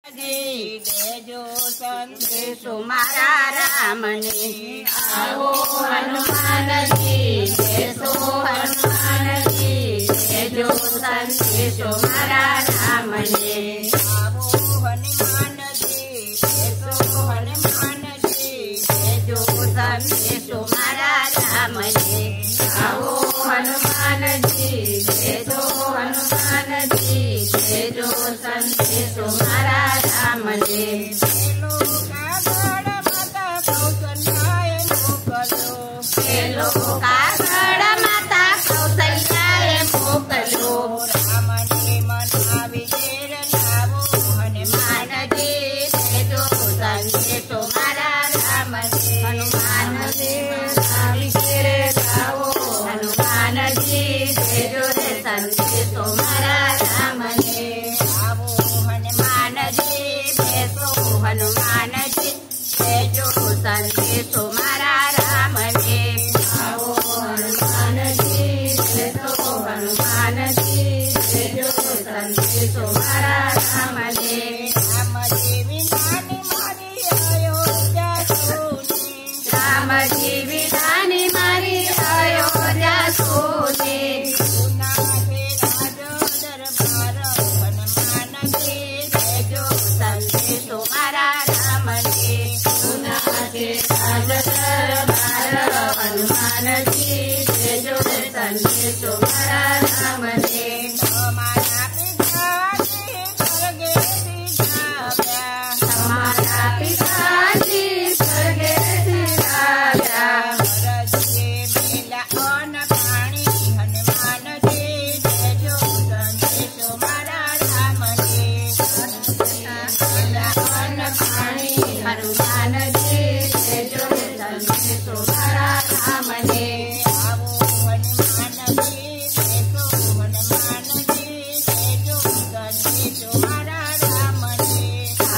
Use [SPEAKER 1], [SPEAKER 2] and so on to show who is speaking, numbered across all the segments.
[SPEAKER 1] जी देजो संदेशो मारा राम ने। आओ हनुमान जी देशो हनुमान जी देजो संदेशो मारा राम ने। आओ हनुमान जी देशो हनुमान जी देजो संदेशो मारा राम ने। आओ हनुमान जी देजो हनुमान जी देजो संदेशो मारा राम ने। कागड़ माता कौशल्याए मोकलो। राम ने मनावी देर लावो हनुमान जी देजो संदेशो मारा राम ने। हनुमान जी मनावी देर लावो हनुमान जी देजो संदेशो मारा राम ने। आवो हनुमान जी देशो हनुमान जी देजो संदेशो मारा राम ने। आओ हनुमान जी देशो हनुमान जी देजो संदेशो मारा राम ने। राम जी विधानी मारी अयोध्या सोने। राम जी विधानी मारी अयोध्या सोने। सुना के राजो दरबार हनुमान जी देजो संदेशो मारा राम ने। सुना के राज दरबार हनुमान जी देजो संदेशो मारा राम ने। हमारा पिताजी स्वर्गे सिधाव्या। हमारा पिताजी स्वर्गे सिधाव्या। भरतजी मेला अन्न पाणी हनुमान जी देजो संदेशो मारा राम ने। मेला अन्न पाणी हनुमान जी देजो संदेशो मारा राम ने। आवो हनुमान जी देशो हनुमान जी देजो संदेशो मारा राम ने।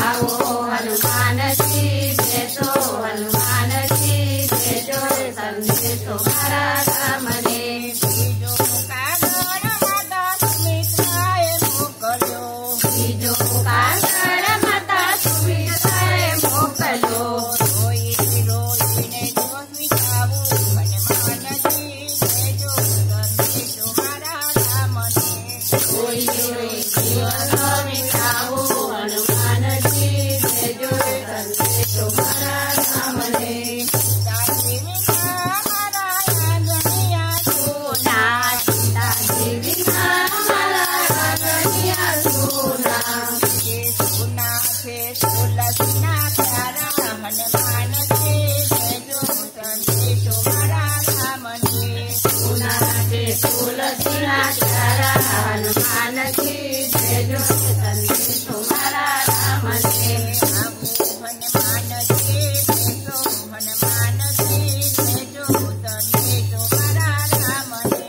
[SPEAKER 1] आवो हनुमान जी देशो हनुमान जी देजो संदेशो मारा राम ने। बीजो कागड़ माता सुमित्राए मोकलो। बीजो कागड़ माता सुमित्राए मोकलो। रोई रोईने दिवस बितावो हनुमान जी देजो संदेशो मारा राम ने। रोई रोई दिवस बितावो हनुमान जी देजो संदेशो मारा राम ने। सीताजी बिना हमारा आंगनिया सोना। सीताजी बिना हमारा आंगनिया सोना। ये सोना से तुलसीना प्यारा हनुमान जी देजो संदेशो मारा राम ने। सोना से तुलसीना प्यारा हनुमान जी देजो संदेशो मारा राम ने। आवो हनुमान जी देशो हनुमान जी देजो संदेशो मारा राम ने।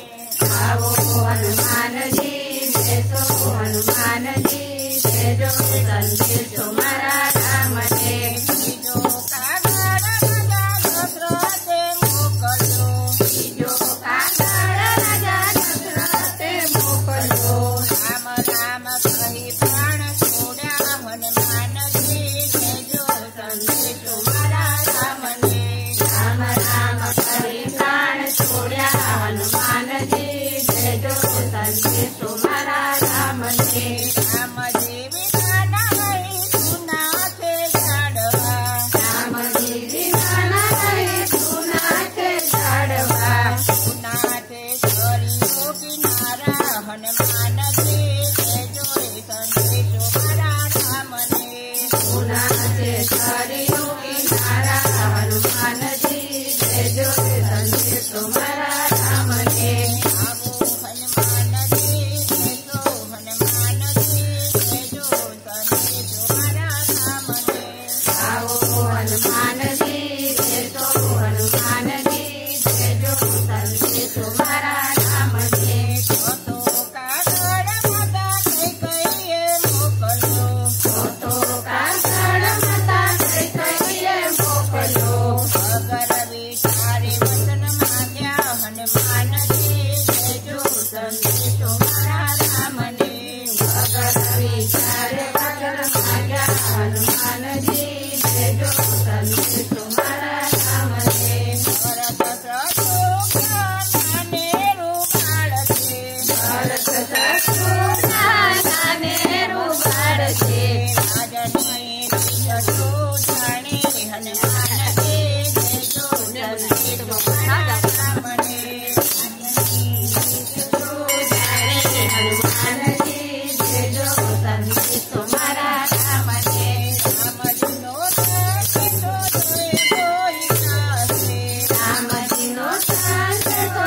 [SPEAKER 1] आवो हनुमान जी देशो हनुमान जी देजो संदेशो मारा राम ने। बीजो कागड़ राजा दशरथे मोकलो। बीजो कागड़ राजा दशरथे मोकलो। राम राम कही प्राण छोड्या हनुमान जी देजो संदेशो मारा राम ने। राम राम कही प्राण छोड्या हनुमान जी देजो संदेशो मारा राम ने। राम जी विना नहीं सुना हनुमान जी भेजो संदेश तुम्हारा राम जी। भरत शत्रुघ्न रुबाड़ते, भरत शत्रुघ्न रुबाड़ते, राजनी जसो जाने हनुमान जी भेजो संदेश तुम्हारा राम जी। हनुमान जी भेजो संदेश तुम्हारा राम जी। राम जी नो संत तो कोई कासे, राम जी नो संत तो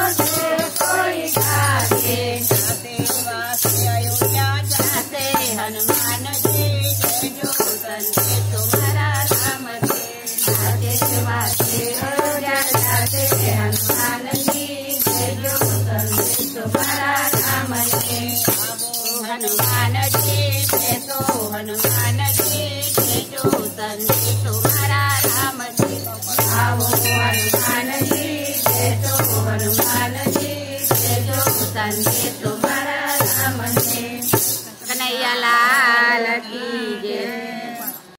[SPEAKER 1] कोई कासे, जाते वासे अयोध्या जाते हनुमान जी भेजो संदेश तुम्हारा राम जी। जाते वासे अयोध्या जाते हनुमान जी भेजो संदेश तुम्हारा राम जी। हनुमान जी भेजो, हनुमान जी भेजो संदेश तुम्हारा राम जी। आओ हनुमान जी भेजो, हनुमान जी भेजो संदेश तुम्हारा राम जी। कन्हैया लाल की जय।